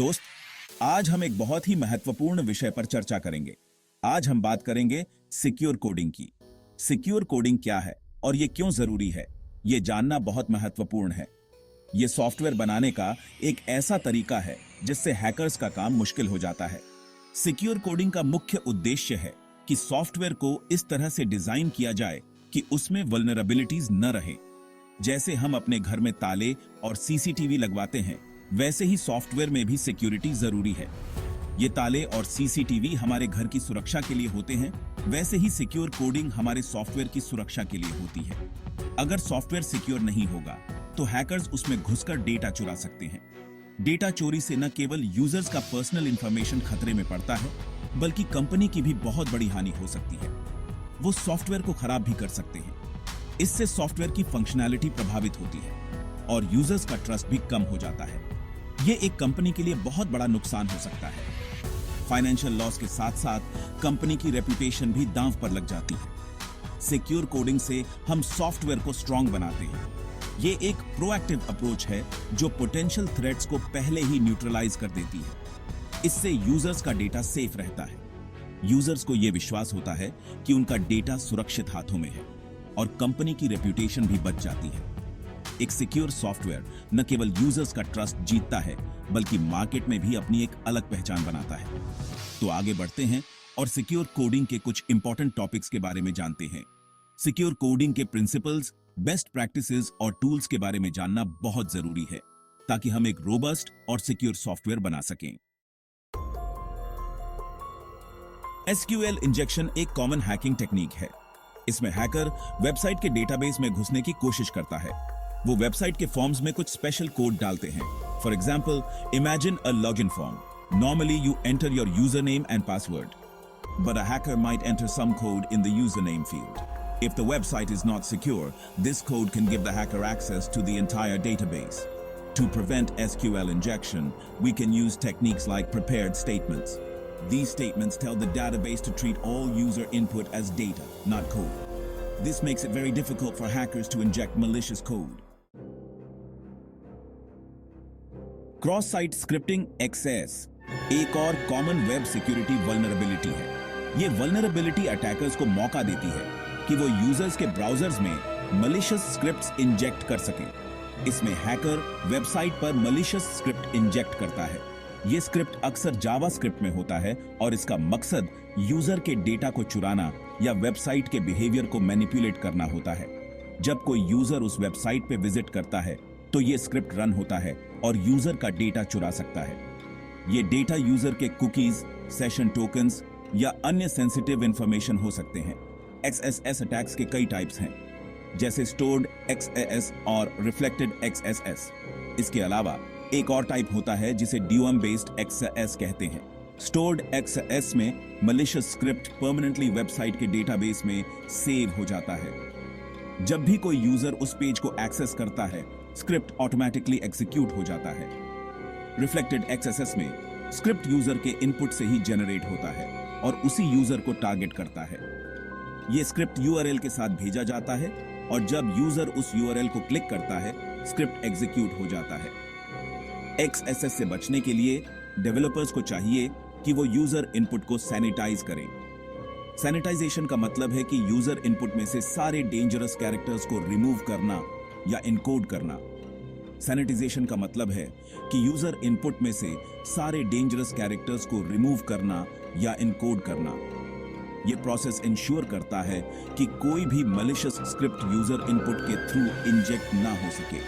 दोस्त, आज हम एक बहुत ही महत्वपूर्ण विषय पर चर्चा करेंगे। आज हम बात करेंगे सिक्योर कोडिंग की। सिक्योर कोडिंग क्या है और ये क्यों जरूरी है, ये जानना बहुत महत्वपूर्ण है। ये सॉफ्टवेयर बनाने का एक ऐसा तरीका है जिससे हैकर्स का काम मुश्किल हो जाता है। सिक्योर कोडिंग का मुख्य उद्देश्य है कि सॉफ्टवेयर को इस तरह से डिजाइन किया जाए कि उसमें वल्नरेबिलिटीज न रहे। जैसे हम अपने घर में ताले और सीसीटीवी लगवाते हैं, वैसे ही सॉफ्टवेयर में भी सिक्योरिटी जरूरी है। ये ताले और सीसीटीवी हमारे घर की सुरक्षा के लिए होते हैं, वैसे ही सिक्योर कोडिंग हमारे सॉफ्टवेयर की सुरक्षा के लिए होती है। अगर सॉफ्टवेयर सिक्योर नहीं होगा तो हैकर्स उसमें घुसकर डेटा चुरा सकते हैं। डेटा चोरी से न केवल यूजर्स का पर्सनल इंफॉर्मेशन खतरे में पड़ता है, बल्कि कंपनी की भी बहुत बड़ी हानि हो सकती है। वो सॉफ्टवेयर को खराब भी कर सकते हैं। इससे सॉफ्टवेयर की फंक्शनैलिटी प्रभावित होती है और यूजर्स का ट्रस्ट भी कम हो जाता है। ये एक कंपनी के लिए बहुत बड़ा नुकसान हो सकता है। फाइनेंशियल लॉस के साथ साथ कंपनी की रेपुटेशन भी दांव पर लग जाती है। सिक्योर कोडिंग से हम सॉफ्टवेयर को स्ट्रांग बनाते हैं। ये एक प्रोएक्टिव अप्रोच है जो पोटेंशियल थ्रेट्स को पहले ही न्यूट्रलाइज कर देती है। इससे यूजर्स का डेटा सेफ रहता है। यूजर्स को यह विश्वास होता है कि उनका डेटा सुरक्षित हाथों में है और कंपनी की रेपुटेशन भी बच जाती है। एक सिक्योर सॉफ्टवेयर न केवल यूजर्स का ट्रस्ट जीतता है, बल्कि मार्केट में भी अपनी एक अलग पहचान बनाता है। तो आगे बढ़ते हैं और सिक्योर कोडिंग के कुछ इंपॉर्टेंट टॉपिक्स के बारे में जानते हैं। सिक्योर कोडिंग के प्रिंसिपल्स, बेस्ट प्रैक्टिसेस और टूल्स के बारे में जानना बहुत जरूरी है, ताकि हम एक रोबस्ट और सिक्योर सॉफ्टवेयर बना सकें। एसक्यूएल इंजेक्शन एक कॉमन हैकिंग टेक्निक है। इसमें हैकर वेबसाइट के डेटाबेस में घुसने की कोशिश करता है। वो वेबसाइट के फॉर्म्स में कुछ स्पेशल कोड डालते हैं। For example, imagine a login form. Normally you enter your user name and password, but a hacker might enter some code in the username field. If the website is not secure, this code can give the hacker access to the entire database. To prevent SQL injection, we can use techniques like prepared statements. These statements tell the database to treat all user input as data, not code. This makes it very difficult for hackers to inject malicious code. Cross-site scripting XS एक और common web security vulnerability है। ये vulnerability attackers को मौका देती है कि वो यूजर्स के ब्राउजर्स में मलिशियस स्क्रिप्ट्स इंजेक्ट कर सकें। इसमें हैकर वेबसाइट पर मलिशियस स्क्रिप्ट इंजेक्ट करता है। ये स्क्रिप्ट अक्सर जावा स्क्रिप्ट में होता है और इसका मकसद यूजर के डेटा को चुराना या वेबसाइट के बिहेवियर को मैनिपुलेट करना होता है। जब कोई यूजर उस वेबसाइट पे विजिट करता है तो ये स्क्रिप्ट रन होता है और यूजर का डेटा चुरा सकता है। ये डेटा यूजर के कुकीज, सेशन टोकन्स या अन्य सेंसिटिव इंफॉर्मेशन हो सकते हैं। XSS अटैक्स के कई टाइप्स हैं, जैसे स्टोर्ड XAS और रिफ्लेक्टेड XSS। इसके अलावा एक और टाइप होता है जिसे DOM बेस्ड XAS कहते हैं। स्टोर्ड XAS में मलिशियस स्क्रिप्ट परमानेंटली वेबसाइट के डेटाबेस में सेव हो जाता है। जब भी कोई यूजर उस पेज को एक्सेस करता है, स्क्रिप्ट ऑटोमेटिकली एग्जीक्यूट हो जाता है। रिफ्लेक्टेड XSS में स्क्रिप्ट यूजर के इनपुट से ही जनरेट होता है और उसी यूजर को टारगेट करता है। यह स्क्रिप्ट URL के साथ भेजा जाता है और जब यूजर उस URL को क्लिक करता है, स्क्रिप्ट एग्जीक्यूट हो जाता है। XSS से बचने के लिए डेवलपर्स को चाहिए कि वो यूजर इनपुट को सैनिटाइज करें। सैनिटाइजेशन का मतलब है कि यूजर इनपुट में से सारे डेंजरस कैरेक्टर्स को रिमूव करना या इनकोड करना। सैनिटाइजेशन का मतलब है कि यूजर इनपुट में से सारे डेंजरस कैरेक्टर्स को रिमूव करना या इनकोड करना। यह प्रोसेस इंश्योर करता है कि कोई भी मलिशियस स्क्रिप्ट यूजर इनपुट के थ्रू इंजेक्ट ना हो सके।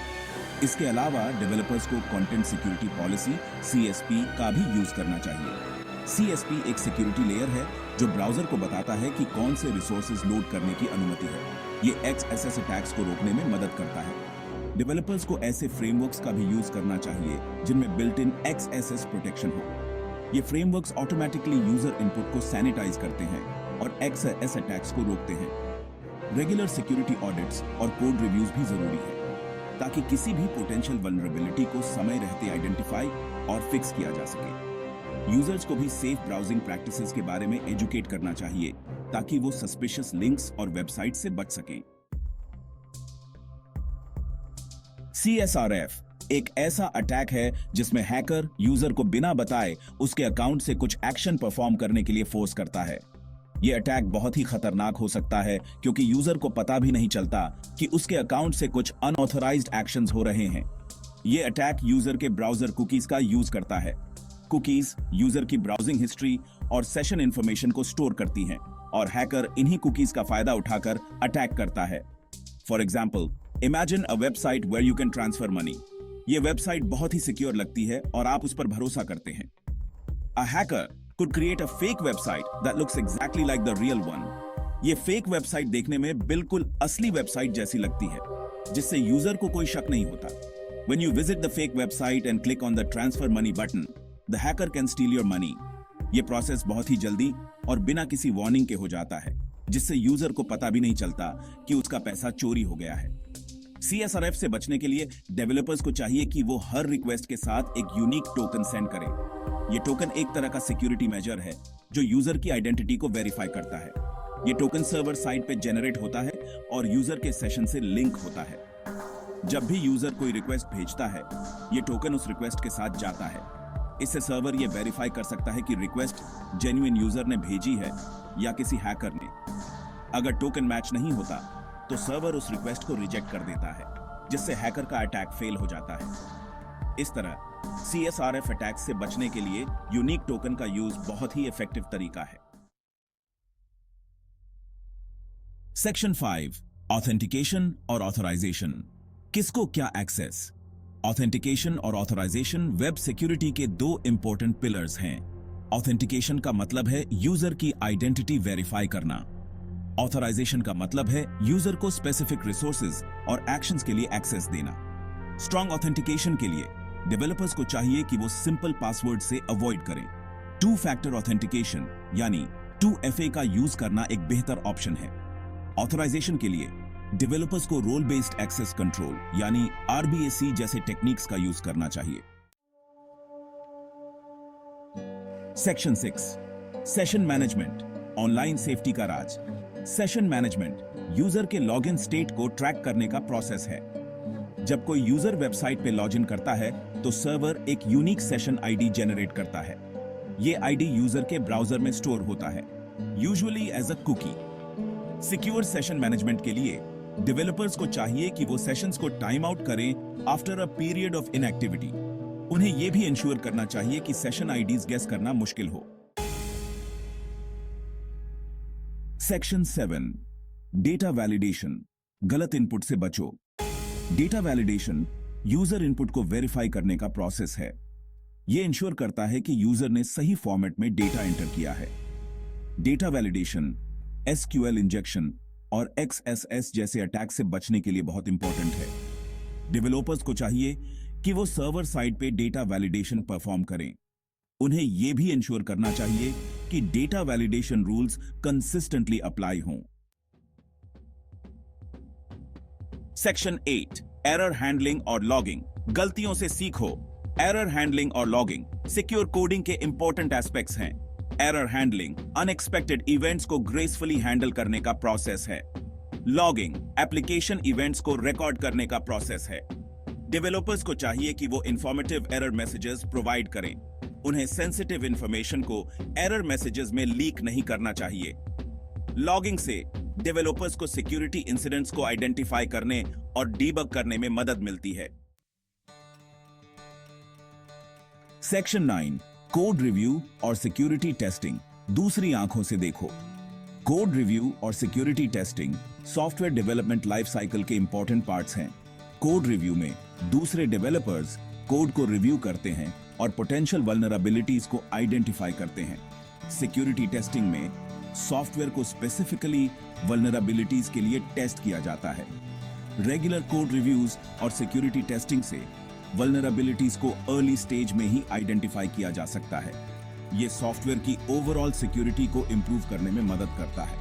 इसके अलावा डेवलपर्स को कंटेंट सिक्योरिटी पॉलिसी CSP का भी यूज करना चाहिए। CSP एक सिक्योरिटी लेयर है जो ब्राउजर को बताता है कि कौन से रिसोर्सेज लोड करने की अनुमति है। ये XSS अटैक्स को रोकने में मदद करता है। डेवलपर्स को ऐसे फ्रेमवर्क्स का भी यूज करना चाहिए जिनमें बिल्ट इन XSS प्रोटेक्शन हो। ये फ्रेमवर्क्स ऑटोमेटिकली यूजर इनपुट को सैनिटाइज करते हैं और XSS अटैक्स को रोकते हैं। रेगुलर सिक्योरिटी ऑडिट्स और कोड रिव्यूज भी जरूरी है, ताकि किसी भी पोटेंशियल वल्नरेबिलिटी को समय रहते आइडेंटिफाई और फिक्स किया जा सके। यूजर्स को भी सेफ ब्राउजिंग प्रैक्टिसेस के बारे में एजुकेट करना चाहिए, ताकि वो सस्पिशियस लिंक्स और वेबसाइट से बच सकें। CSRF एक ऐसा अटैक है जिसमें हैकर यूजर को बिना बताए उसके अकाउंट से कुछ एक्शन परफॉर्म करने के लिए फोर्स करता है। यह अटैक बहुत ही खतरनाक हो सकता है क्योंकि यूजर को पता भी नहीं चलता कि उसके अकाउंट से कुछ अनऑथराइज्ड एक्शंस हो रहे हैं। यह अटैक यूजर के ब्राउजर कुकीज का यूज करता है। कुकीज यूजर की ब्राउजिंग हिस्ट्री और सेशन इंफॉर्मेशन को स्टोर करती हैं और हैकर इन्हीं कुकीज का फायदा उठाकर अटैक करता है। For example, imagine a website where you can transfer money. यह वेबसाइट बहुत ही सिक्योर लगती है और आप उस पर भरोसा करते हैं। अ hacker could create a fake website that looks exactly like the real one. ये फेक वेबसाइट देखने में बिल्कुल असली वेबसाइट जैसी लगती है, जिससे यूजर को कोई शक नहीं होता। When you visit the fake website and click on the transfer money button, the hacker can steal your money. ये प्रोसेस बहुत ही जल्दी और बिना किसी वार्निंग के हो जाता है, जिससे यूजर को पता भी नहीं चलता कि उसका पैसा चोरी हो गया है। CSRF से बचने के लिए डेवलपर्स को चाहिए कि वो हर रिक्वेस्ट के साथ एक यूनिक टोकन सेंड करें। ये टोकन एक तरह का सिक्योरिटी मेजर है जो यूजर की आइडेंटिटी को वेरीफाई करता है। ये टोकन सर्वर साइड पे जनरेट होता है और यूजर के सेशन से लिंक होता है। जब भी यूजर कोई रिक्वेस्ट भेजता है, ये टोकन उस रिक्वेस्ट के साथ जाता है। इससे सर्वर ये वेरीफाई कर सकता है कि रिक्वेस्ट जेन्युइन यूजर ने भेजी है या किसी हैकर ने। अगर टोकन मैच नहीं होता तो सर्वर उस रिक्वेस्ट को रिजेक्ट कर देता है, जिससे हैकर का अटैक फेल हो जाता है। इस तरह CSRF अटैक से बचने के लिए यूनिक टोकन का यूज बहुत ही इफेक्टिव तरीका है। सेक्शन 5, ऑथेंटिकेशन और ऑथराइजेशन। किसको क्या एक्सेस? ऑथेंटिकेशन और ऑथराइजेशन वेब सिक्योरिटी के दो इंपॉर्टेंट पिलर्स हैं। ऑथेंटिकेशन का मतलब है यूजर की आइडेंटिटी वेरीफाई करना। ऑथराइजेशन का मतलब है यूजर को स्पेसिफिक रिसोर्सेज और एक्शंस के लिए एक्सेस देना। स्ट्रॉन्ग ऑथेंटिकेशन के लिए डेवलपर्स को चाहिए कि वो सिंपल पासवर्ड से अवॉइड करें। 2 फैक्टर ऑथेंटिकेशन यानी 2FA का यूज करना एक बेहतर ऑप्शन है। ऑथराइजेशन के लिए डेवलपर्स को रोल बेस्ड एक्सेस कंट्रोल यानी RBAC जैसे टेक्निक्स का यूज करना चाहिए। Section 6, session management, online safety का राज। सेशन मैनेजमेंट यूजर के लॉगिन स्टेट को ट्रैक करने का प्रोसेस है। जब कोई यूजर वेबसाइट पे लॉगिन करता है तो सर्वर एक यूनिक सेशन आईडी जनरेट करता है। ये आईडी यूजर के ब्राउजर में स्टोर होता है, usually as a cookie. Secure session management के लिए डेवलपर्स को चाहिए कि वो सेशंस को टाइम आउट करें after a period of inactivity. उन्हें यह भी इंश्योर करना चाहिए कि सेशन आईडीज गेस करना मुश्किल हो। सेक्शन 7, डेटा वैलिडेशन, गलत इनपुट से बचो। डेटा वैलिडेशन यूजर इनपुट को वेरीफाई करने का प्रोसेस है। यह इंश्योर करता है कि यूजर ने सही फॉर्मेट में डेटा एंटर किया है। डेटा वैलिडेशन SQL इंजेक्शन और XSS जैसे अटैक से बचने के लिए बहुत इंपॉर्टेंट है। डेवलपर्स को चाहिए कि वो सर्वर साइड पे डेटा वैलिडेशन परफॉर्म करें। उन्हें यह भी इंश्योर करना चाहिए कि data validation rules consistently apply हों। सेक्शन 8, एरर हैंडलिंग और लॉगिंग। गलतियों से सीखो। एरर हैंडलिंग और लॉगिंग सिक्योर कोडिंग के इंपॉर्टेंट एस्पेक्ट्स हैं। एरर हैंडलिंग अनएक्सपेक्टेड इवेंट्स को ग्रेसफुली हैंडल करने का प्रोसेस है। लॉगिंग एप्लीकेशन इवेंट्स को रिकॉर्ड करने का प्रोसेस है। डेवलपर्स को चाहिए कि वो इंफॉर्मेटिव एरर मैसेजेस प्रोवाइड करें। उन्हें सेंसिटिव इंफॉर्मेशन को एरर मैसेजेस में लीक नहीं करना चाहिए। लॉगिंग से डेवलपर्स को सिक्योरिटी इंसिडेंट्स को आइडेंटिफाई करने और डीबग करने में मदद मिलती है। सेक्शन 9, कोड रिव्यू और सिक्योरिटी टेस्टिंग। दूसरी आंखों से देखो। कोड रिव्यू और security testing software development life cycle के इंपॉर्टेंट पार्ट्स हैं। कोड रिव्यू में दूसरे डेवलपर्स कोड को रिव्यू करते हैं और पोटेंशियल वल्नरेबिलिटीज को आइडेंटिफाई करते हैं। सिक्योरिटी टेस्टिंग में सॉफ्टवेयर को स्पेसिफिकली वल्नरेबिलिटीज के लिए टेस्ट किया जाता है। रेगुलर कोड रिव्यूज और सिक्योरिटी टेस्टिंग से वल्नरेबिलिटीज को अर्ली स्टेज में ही आइडेंटिफाई किया जा सकता है। यह सॉफ्टवेयर की ओवरऑल सिक्योरिटी को इंप्रूव करने में मदद करता है।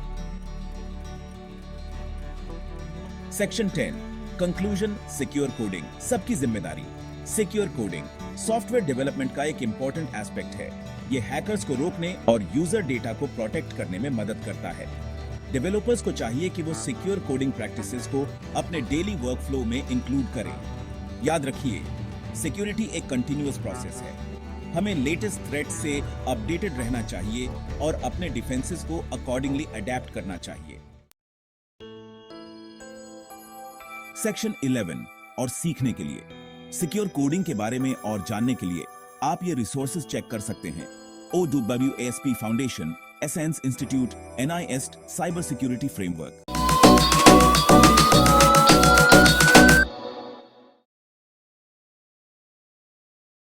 सेक्शन 10, कंक्लूजन, सिक्योर कोडिंग, सबकी जिम्मेदारी। सिक्योर कोडिंग सॉफ्टवेयर डेवलपमेंट का एक इंपॉर्टेंट एस्पेक्ट है। यह हैकर्स को रोकने और यूजर डेटा को प्रोटेक्ट करने में मदद करता है। डेवलपर्स को चाहिए कि वो सिक्योर कोडिंग प्रैक्टिसेस को अपने डेली वर्कफ्लो में इंक्लूड करें। याद रखिए, सिक्योरिटी एक कंटिन्यूअस प्रोसेस है। हमें लेटेस्ट थ्रेट से अपडेटेड रहना चाहिए और अपने डिफेंसेस को अकॉर्डिंगली अडेप्ट करना चाहिए। सेक्शन 11 और सीखने के लिए सिक्योर कोडिंग के बारे में और जानने के लिए आप ये रिसोर्सेज चेक कर सकते हैं। OWASP foundation, essence institute, NIST cyber security framework.